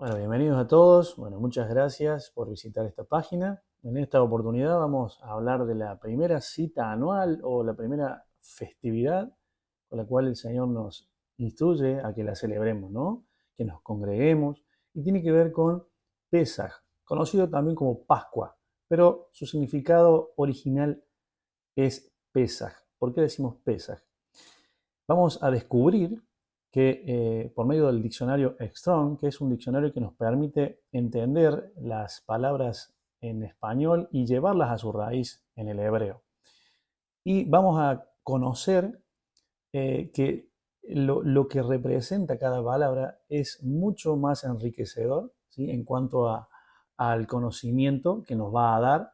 Bueno, bienvenidos a todos. Bueno, muchas gracias por visitar esta página. En esta oportunidad vamos a hablar de la primera cita anual o la primera festividad con la cual el Señor nos instruye a que la celebremos, ¿no? Que nos congreguemos. Y tiene que ver con Pesaj, conocido también como Pascua, pero su significado original es Pesaj. ¿Por qué decimos Pesaj? Vamos a descubrir que por medio del diccionario Strong, que es un diccionario que nos permite entender las palabras en español y llevarlas a su raíz en el hebreo. Y vamos a conocer que lo que representa cada palabra es mucho más enriquecedor, ¿sí? En cuanto al conocimiento que nos va a dar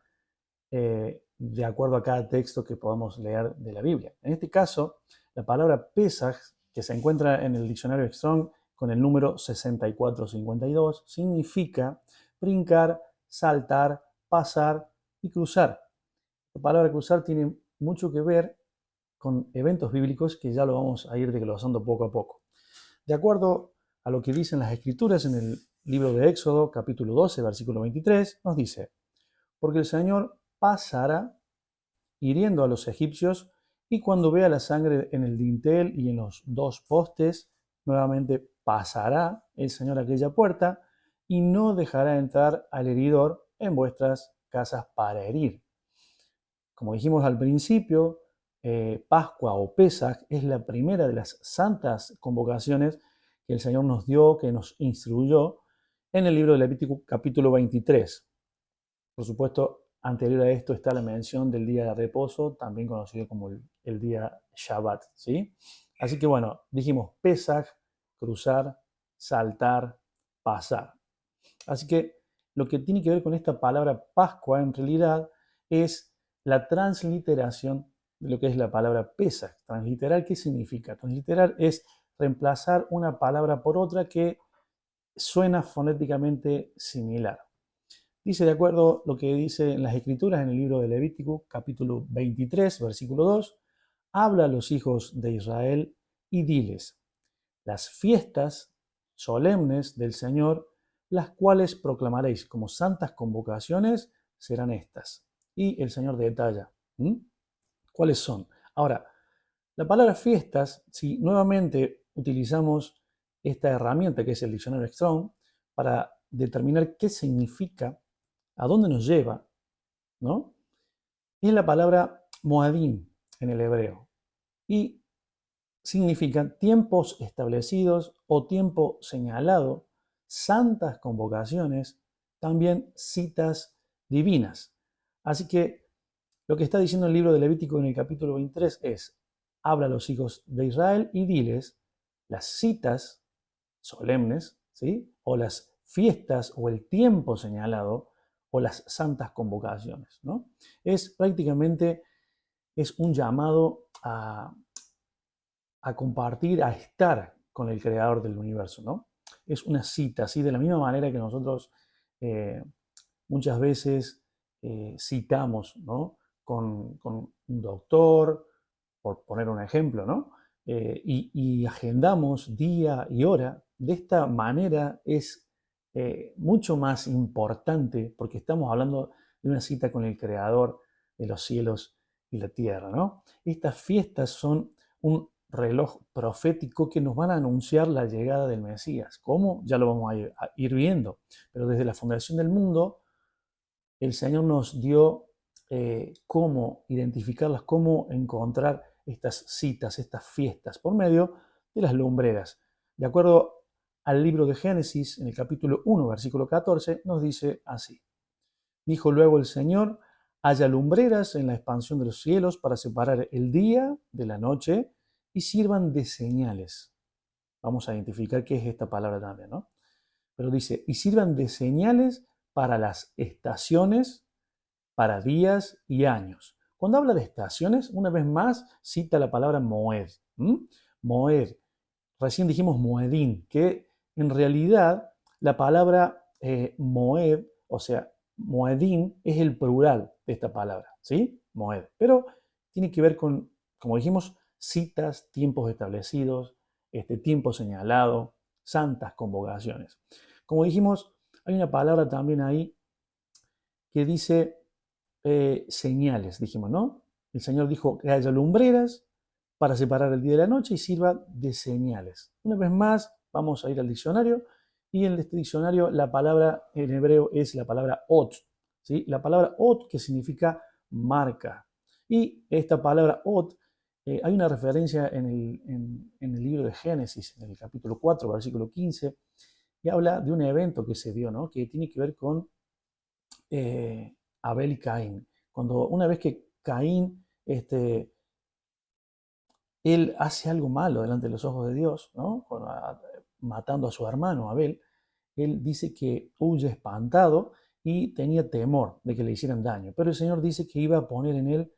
de acuerdo a cada texto que podamos leer de la Biblia. En este caso, la palabra Pesaj, que se encuentra en el diccionario Strong con el número 6452, significa brincar, saltar, pasar y cruzar. La palabra cruzar tiene mucho que ver con eventos bíblicos que ya lo vamos a ir desglosando poco a poco. De acuerdo a lo que dicen las Escrituras en el libro de Éxodo, capítulo 12, versículo 23, nos dice: porque el Señor pasará hiriendo a los egipcios, y cuando vea la sangre en el dintel y en los dos postes, nuevamente pasará el Señor aquella puerta y no dejará entrar al heridor en vuestras casas para herir. Como dijimos al principio, Pascua o Pesaj es la primera de las santas convocaciones que el Señor nos dio, que nos instruyó en el libro de Levítico capítulo 23. Por supuesto, anterior a esto está la mención del día de reposo, también conocido como el día Shabbat, ¿sí? Así que bueno, dijimos Pesaj, cruzar, saltar, pasar. Así que lo que tiene que ver con esta palabra Pascua en realidad es la transliteración de lo que es la palabra Pesaj. Transliterar, ¿qué significa? Transliterar es reemplazar una palabra por otra que suena fonéticamente similar. Dice, de acuerdo a lo que dice en las Escrituras, en el libro de Levítico, capítulo 23, versículo 2, habla a los hijos de Israel y diles: las fiestas solemnes del Señor, las cuales proclamaréis como santas convocaciones, serán estas. Y el Señor detalla, ¿cuáles son? Ahora, la palabra fiestas, si nuevamente utilizamos esta herramienta que es el diccionario Strong para determinar qué significa, a dónde nos lleva, ¿no? Es la palabra Moadim en el hebreo y significa tiempos establecidos o tiempo señalado, santas convocaciones, también citas divinas. Así que lo que está diciendo el libro de Levítico en el capítulo 23 es: habla a los hijos de Israel y diles las citas solemnes, ¿sí? O las fiestas o el tiempo señalado o las santas convocaciones, ¿no? Es prácticamente es un llamado a compartir, a estar con el creador del universo, ¿no? Es una cita, así de la misma manera que nosotros eh, muchas veces citamos, ¿no? Con un doctor, por poner un ejemplo, ¿no? Y agendamos día y hora. De esta manera es mucho más importante porque estamos hablando de una cita con el Creador de los cielos y la tierra, ¿no? Estas fiestas son un reloj profético que nos van a anunciar la llegada del Mesías. ¿Cómo? Ya lo vamos a ir viendo. Pero desde la fundación del mundo, el Señor nos dio cómo identificarlas, cómo encontrar estas citas, estas fiestas, por medio de las lumbreras. De acuerdo al libro de Génesis, en el capítulo 1, versículo 14, nos dice así: dijo luego el Señor: haya lumbreras en la expansión de los cielos para separar el día de la noche y sirvan de señales. Vamos a identificar qué es esta palabra también, ¿no? Pero dice, y sirvan de señales para las estaciones, para días y años. Cuando habla de estaciones, una vez más cita la palabra Moed. Moed. Recién dijimos Moedín, que en realidad la palabra Moed, o sea, Moedín es el plural de esta palabra, ¿sí? Moed. Pero tiene que ver con, como dijimos, citas, tiempos establecidos, tiempo señalado, santas convocaciones. Como dijimos, hay una palabra también ahí que dice señales, dijimos, ¿no? El Señor dijo que haya lumbreras para separar el día de la noche y sirva de señales. Una vez más, vamos a ir al diccionario y en este diccionario la palabra en hebreo es la palabra ot, ¿sí? La palabra ot que significa marca. Y esta palabra ot, hay una referencia en el libro de Génesis, en el capítulo 4, versículo 15, que habla de un evento que se dio, ¿no? Que tiene que ver con Abel y Caín. Cuando una vez que Caín, él hace algo malo delante de los ojos de Dios, ¿no? Matando a su hermano Abel, él dice que huye espantado y tenía temor de que le hicieran daño. Pero el Señor dice que iba a poner en él,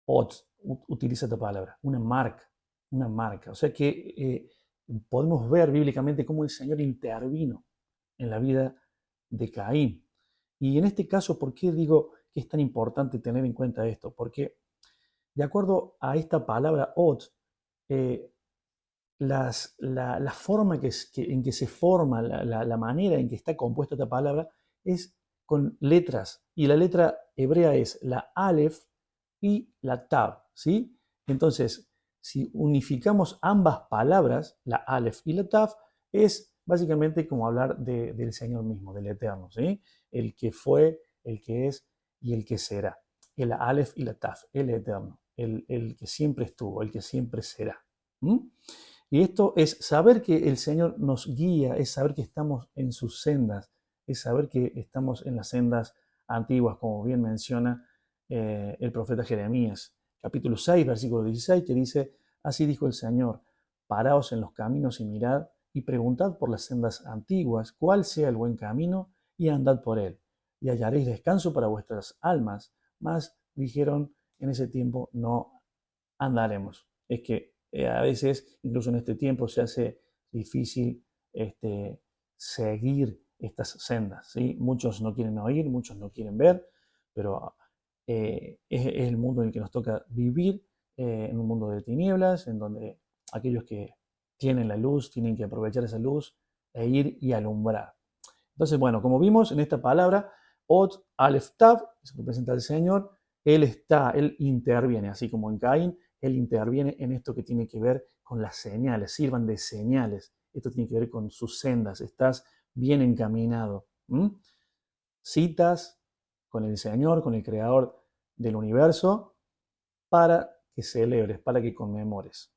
ot, utiliza esta palabra, una marca, una marca. O sea que podemos ver bíblicamente cómo el Señor intervino en la vida de Caín. Y en este caso, ¿por qué digo que es tan importante tener en cuenta esto? Porque de acuerdo a esta palabra ot, eh, la forma en que se forma, la manera en que está compuesta esta palabra es con letras. Y la letra hebrea es la Aleph y la Tav, ¿sí? Entonces, si unificamos ambas palabras, la Aleph y la Tav, es básicamente como hablar del Señor mismo, del Eterno, ¿sí? El que fue, el que es y el que será. El Aleph y la Tav, el Eterno, el que siempre estuvo, el que siempre será. ¿Mm? Y esto es saber que el Señor nos guía, es saber que estamos en sus sendas, es saber que estamos en las sendas antiguas, como bien menciona el profeta Jeremías, capítulo 6, versículo 16, que dice, así dijo el Señor, paraos en los caminos y mirad y preguntad por las sendas antiguas, cuál sea el buen camino, y andad por él, y hallaréis descanso para vuestras almas. Mas dijeron en ese tiempo, no andaremos. Es que a veces, incluso en este tiempo, se hace difícil seguir estas sendas, ¿sí? Muchos no quieren oír, muchos no quieren ver, pero es el mundo en el que nos toca vivir, en un mundo de tinieblas, en donde aquellos que tienen la luz tienen que aprovechar esa luz e ir y alumbrar. Entonces, bueno, como vimos en esta palabra, Ot, Aleph, Tav, se representa al Señor, Él interviene, así como en Caín, Él interviene en esto que tiene que ver con las señales, sirvan de señales. Esto tiene que ver con sus sendas, estás bien encaminado. Citas con el Señor, con el Creador del universo, para que celebres, para que conmemores.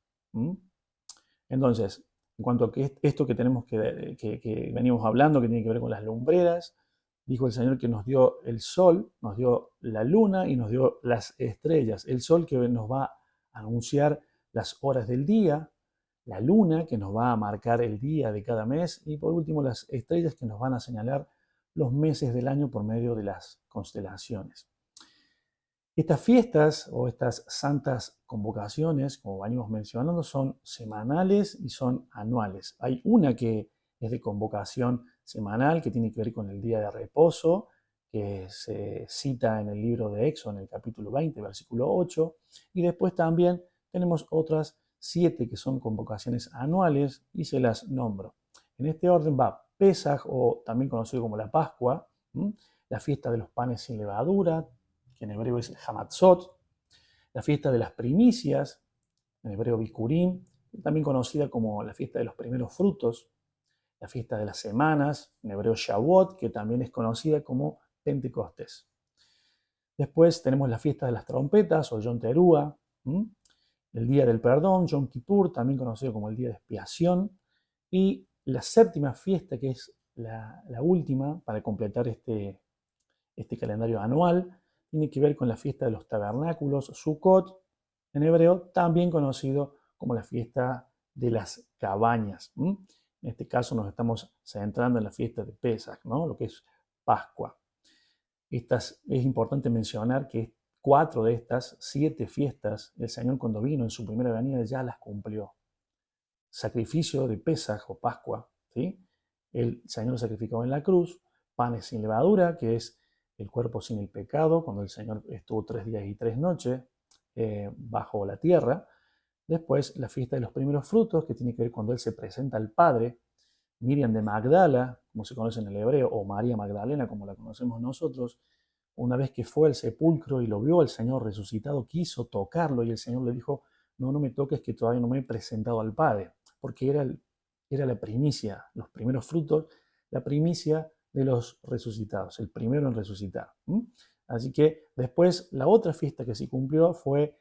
Entonces, en cuanto a esto que tenemos que venimos hablando, que tiene que ver con las lumbreras, dijo el Señor que nos dio el sol, nos dio la luna y nos dio las estrellas. El sol que nos va a anunciar las horas del día, la luna que nos va a marcar el día de cada mes y por último las estrellas que nos van a señalar los meses del año por medio de las constelaciones. Estas fiestas o estas santas convocaciones, como venimos mencionando, son semanales y son anuales. Hay una que es de convocación semanal, que tiene que ver con el día de reposo, que se cita en el libro de Éxodo, en el capítulo 20, versículo 8. Y después también tenemos otras 7 que son convocaciones anuales y se las nombro. En este orden va Pesaj, o también conocido como la Pascua, la fiesta de los panes sin levadura, que en hebreo es Hamatzot, la fiesta de las primicias, en hebreo Bikurim, también conocida como la fiesta de los primeros frutos, la fiesta de las semanas, en hebreo Shavuot, que también es conocida como Pentecostés. Después tenemos la fiesta de las trompetas o Yom Teruah, el día del perdón, Yom Kippur, también conocido como el día de expiación, y la séptima fiesta, que es la última para completar este calendario anual, tiene que ver con la fiesta de los tabernáculos, Sukkot, en hebreo, también conocido como la fiesta de las cabañas. En este caso nos estamos centrando en la fiesta de Pesach, ¿no? Lo que es Pascua. Es importante mencionar que 4 de estas 7 fiestas, el Señor cuando vino en su primera venida ya las cumplió. Sacrificio de Pesach o Pascua, ¿sí? El Señor sacrificó en la cruz, panes sin levadura, que es el cuerpo sin el pecado, cuando el Señor estuvo 3 días y 3 noches bajo la tierra. Después la fiesta de los primeros frutos, que tiene que ver cuando Él se presenta al Padre. Miriam de Magdala, como se conoce en el hebreo, o María Magdalena, como la conocemos nosotros, una vez que fue al sepulcro y lo vio al Señor resucitado, quiso tocarlo y el Señor le dijo, no, no me toques que todavía no me he presentado al Padre, porque era la primicia, los primeros frutos, la primicia de los resucitados, el primero en resucitar. Así que después la otra fiesta que se cumplió fue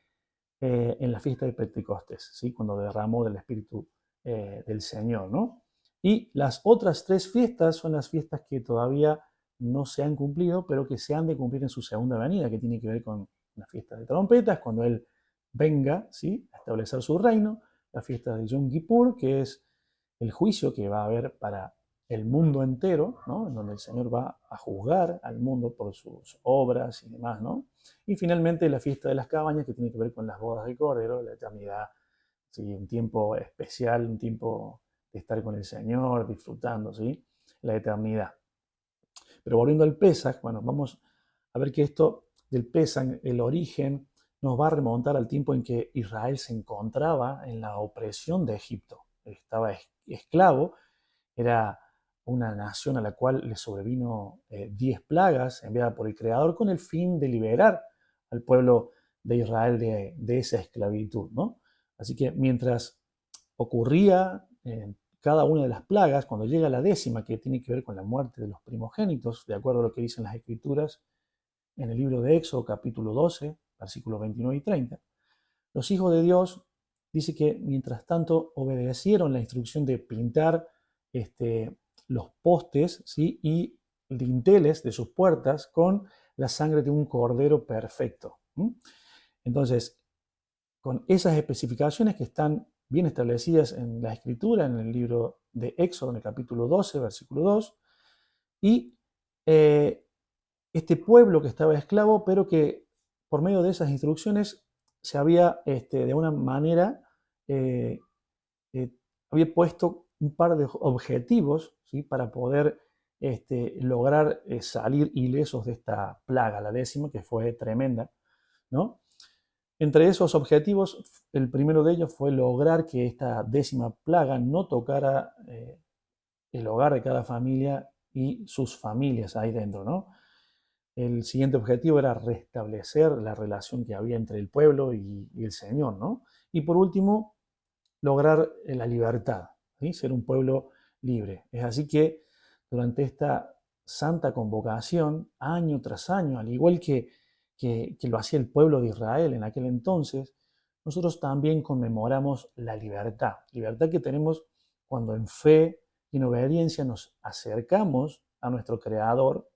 en la fiesta de Pentecostés, ¿sí? Cuando derramó del Espíritu del Señor, ¿no? Y las otras tres fiestas son las fiestas que todavía no se han cumplido, pero que se han de cumplir en su segunda venida, que tiene que ver con la fiesta de trompetas, cuando Él venga, ¿sí? A establecer su reino, la fiesta de Yom Kippur, que es el juicio que va a haber para el mundo entero, ¿no? En donde el Señor va a juzgar al mundo por sus obras y demás, ¿no? Y finalmente la fiesta de las cabañas, que tiene que ver con las bodas del Cordero, la eternidad, ¿sí? Un tiempo especial, un tiempo de estar con el Señor, disfrutando, ¿sí? La eternidad. Pero volviendo al Pesaj, bueno, vamos a ver que esto del Pesaj, el origen, nos va a remontar al tiempo en que Israel se encontraba en la opresión de Egipto. Estaba esclavo, era una nación a la cual le sobrevino 10 plagas enviadas por el Creador con el fin de liberar al pueblo de Israel de esa esclavitud, ¿no? Así que mientras ocurría cada una de las plagas, cuando llega la décima, que tiene que ver con la muerte de los primogénitos, de acuerdo a lo que dicen las Escrituras en el libro de Éxodo, capítulo 12, versículos 29 y 30, los hijos de Dios dice que mientras tanto obedecieron la instrucción de pintar los postes, ¿sí? Y dinteles de sus puertas con la sangre de un cordero perfecto. Entonces, con esas especificaciones que están bien establecidas en la Escritura, en el libro de Éxodo, en el capítulo 12, versículo 2, y este pueblo que estaba esclavo, pero que por medio de esas instrucciones se había de una manera, eh, eh, había puesto un par de objetivos, ¿sí? Para poder lograr salir ilesos de esta plaga, la décima, que fue tremenda, ¿no? Entre esos objetivos, el primero de ellos fue lograr que esta décima plaga no tocara el hogar de cada familia y sus familias ahí dentro, ¿no? El siguiente objetivo era restablecer la relación que había entre el pueblo y el Señor, ¿no? Y por último, lograr la libertad, ¿sí? Ser un pueblo libre. Es así que durante esta santa convocación, año tras año, al igual que lo hacía el pueblo de Israel en aquel entonces, nosotros también conmemoramos la libertad que tenemos cuando en fe y en obediencia nos acercamos a nuestro Creador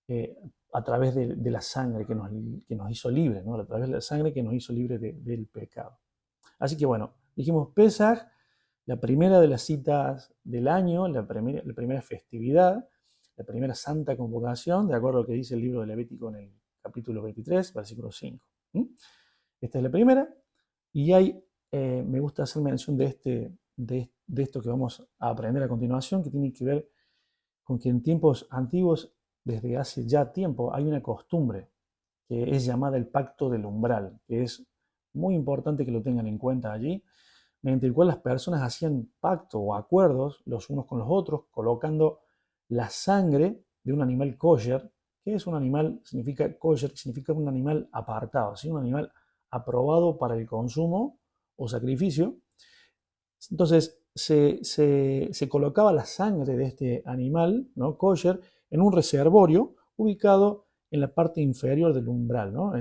eh, a través de la sangre que nos hizo libres, ¿no? A través de la sangre que nos hizo libres del pecado. Así que bueno, dijimos Pesaj, la primera de las citas del año, la primera festividad, la primera santa convocación, de acuerdo a lo que dice el libro de Levítico en el capítulo 23, versículo 5. Esta es la primera, y me gusta hacer mención de esto que vamos a aprender a continuación, que tiene que ver con que en tiempos antiguos, desde hace ya tiempo, hay una costumbre que es llamada el pacto del umbral, que es muy importante que lo tengan en cuenta allí, mediante el cual las personas hacían pacto o acuerdos los unos con los otros, colocando la sangre de un animal kosher, que es un animal, significa kosher, significa un animal apartado, ¿sí? Un animal aprobado para el consumo o sacrificio. Entonces se colocaba la sangre de este animal, ¿no? Kosher, en un reservorio ubicado en la parte inferior del umbral, ¿no?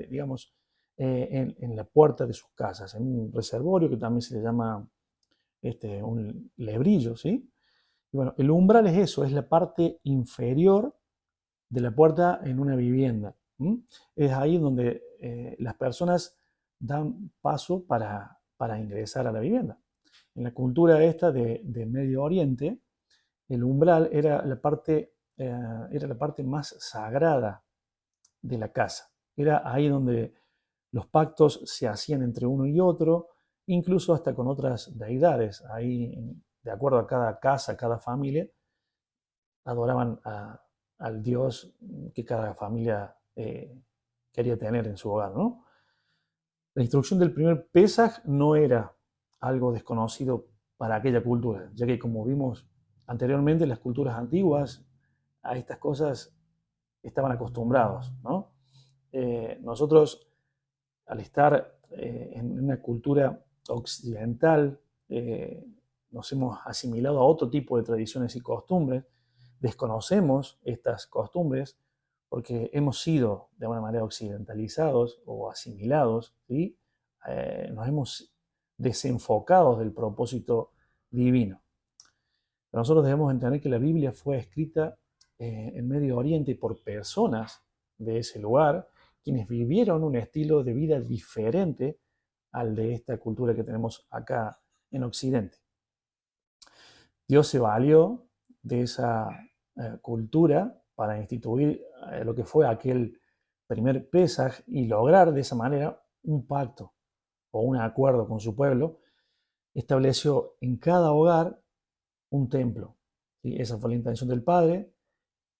Digamos, en la puerta de sus casas, en un reservorio que también se le llama un lebrillo, ¿sí? Y bueno, el umbral es eso, es la parte inferior de la puerta en una vivienda. Es ahí donde las personas dan paso para ingresar a la vivienda. En la cultura esta de Medio Oriente, el umbral era la parte más sagrada de la casa. Era ahí donde los pactos se hacían entre uno y otro, incluso hasta con otras deidades. Ahí, de acuerdo a cada casa, cada familia, adoraban al Dios que cada familia quería tener en su hogar, ¿no? La instrucción del primer Pesaj no era algo desconocido para aquella cultura, ya que como vimos Anteriormente, las culturas antiguas a estas cosas estaban acostumbrados, ¿no? Nosotros, al estar en una cultura occidental, nos hemos asimilado a otro tipo de tradiciones y costumbres, desconocemos estas costumbres porque hemos sido de alguna manera occidentalizados o asimilados, ¿sí? Nos hemos desenfocado del propósito divino. Pero nosotros debemos entender que la Biblia fue escrita en Medio Oriente por personas de ese lugar, quienes vivieron un estilo de vida diferente al de esta cultura que tenemos acá en Occidente. Dios se valió de esa cultura para instituir lo que fue aquel primer Pesaj y lograr de esa manera un pacto o un acuerdo con su pueblo. Estableció en cada hogar un templo. ¿Sí? Esa fue la intención del Padre.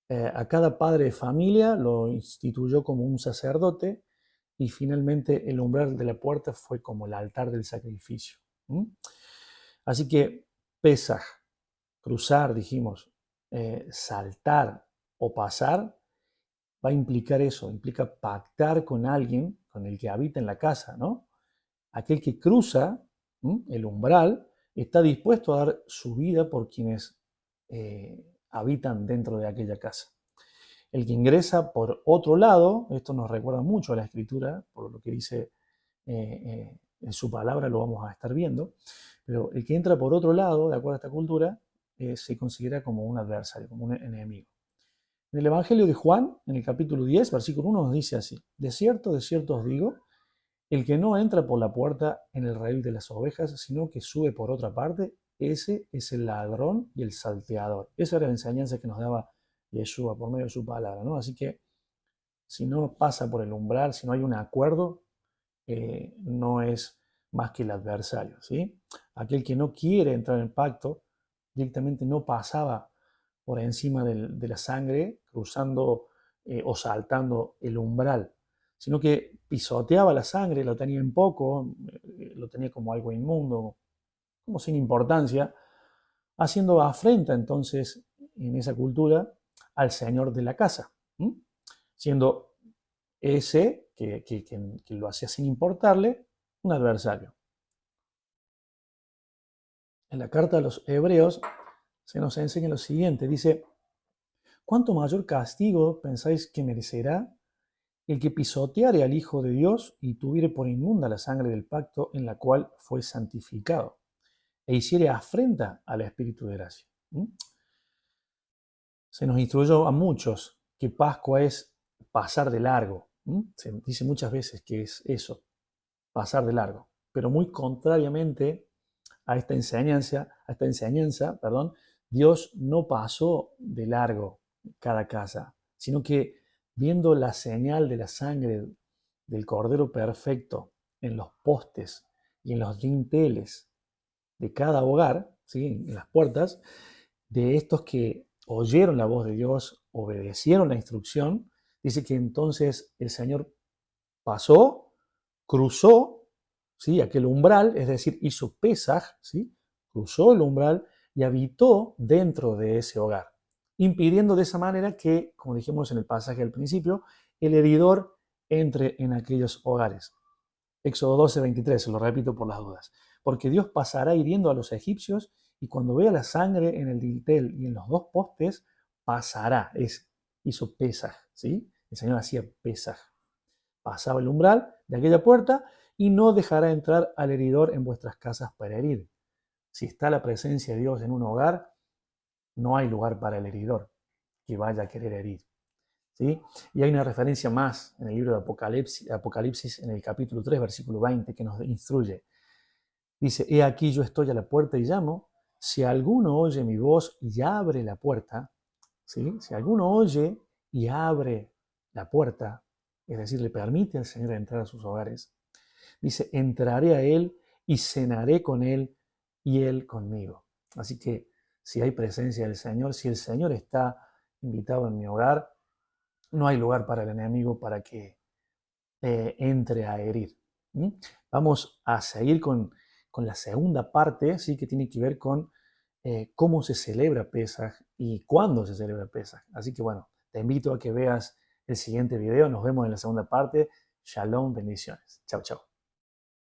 A cada padre de familia lo instituyó como un sacerdote y finalmente el umbral de la puerta fue como el altar del sacrificio. ¿Mm? Así que Pesaj, cruzar, dijimos, saltar o pasar, va a implicar eso, implica pactar con alguien, con el que habita en la casa, ¿no? Aquel que cruza el umbral está dispuesto a dar su vida por quienes habitan dentro de aquella casa. El que ingresa por otro lado, esto nos recuerda mucho a la Escritura, por lo que dice en su palabra, lo vamos a estar viendo, pero el que entra por otro lado, de acuerdo a esta cultura, se considera como un adversario, como un enemigo. En el Evangelio de Juan, en el capítulo 10, versículo 1, nos dice así: de cierto os digo, el que no entra por la puerta en el redil de las ovejas, sino que sube por otra parte, ese es el ladrón y el salteador. Esa era la enseñanza que nos daba Yeshua por medio de su palabra, ¿no? Así que si no pasa por el umbral, si no hay un acuerdo, no es más que el adversario, ¿sí? Aquel que no quiere entrar en pacto, directamente no pasaba por encima de la sangre, cruzando o saltando el umbral, sino que pisoteaba la sangre, lo tenía en poco, lo tenía como algo inmundo, como sin importancia, haciendo afrenta entonces en esa cultura al señor de la casa, ¿m? Siendo ese que lo hacía sin importarle un adversario. En la carta a los Hebreos se nos enseña lo siguiente, dice: ¿cuánto mayor castigo pensáis que merecerá el que pisoteare al Hijo de Dios y tuviere por inmunda la sangre del pacto en la cual fue santificado, e hiciere afrenta al Espíritu de gracia? ¿Mm? Se nos instruyó a muchos que Pascua es pasar de largo. ¿Mm? Se dice muchas veces que es eso, pasar de largo. Pero muy contrariamente a esta enseñanza, perdón, Dios no pasó de largo cada casa, sino que viendo la señal de la sangre del Cordero perfecto en los postes y en los dinteles de cada hogar, ¿sí? En las puertas, de estos que oyeron la voz de Dios, obedecieron la instrucción, dice que entonces el Señor pasó, cruzó, ¿sí? Aquel umbral, es decir, hizo Pesaj, ¿sí? Cruzó el umbral y habitó dentro de ese hogar, impidiendo de esa manera que, como dijimos en el pasaje al principio, el heridor entre en aquellos hogares. Éxodo 12:23, se lo repito por las dudas. Porque Dios pasará hiriendo a los egipcios y cuando vea la sangre en el dintel y en los dos postes, pasará. Hizo Pesaj, ¿sí? El Señor hacía Pesaj. Pasaba el umbral de aquella puerta y no dejará entrar al heridor en vuestras casas para herir. Si está la presencia de Dios en un hogar, no hay lugar para el heridor que vaya a querer herir. ¿Sí? Y hay una referencia más en el libro de Apocalipsis en el capítulo 3, versículo 20, que nos instruye. Dice: he aquí yo estoy a la puerta y llamo. Si alguno oye mi voz y abre la puerta, ¿sí? Si alguno oye y abre la puerta, es decir, le permite al Señor entrar a sus hogares, dice: entraré a Él y cenaré con Él y Él conmigo. Así que si hay presencia del Señor, si el Señor está invitado en mi hogar, no hay lugar para el enemigo para que entre a herir. ¿Mm? Vamos a seguir con la segunda parte, ¿sí? Que tiene que ver con cómo se celebra Pesaj y cuándo se celebra Pesaj. Así que bueno, te invito a que veas el siguiente video. Nos vemos en la segunda parte. Shalom, bendiciones. Chao, chao.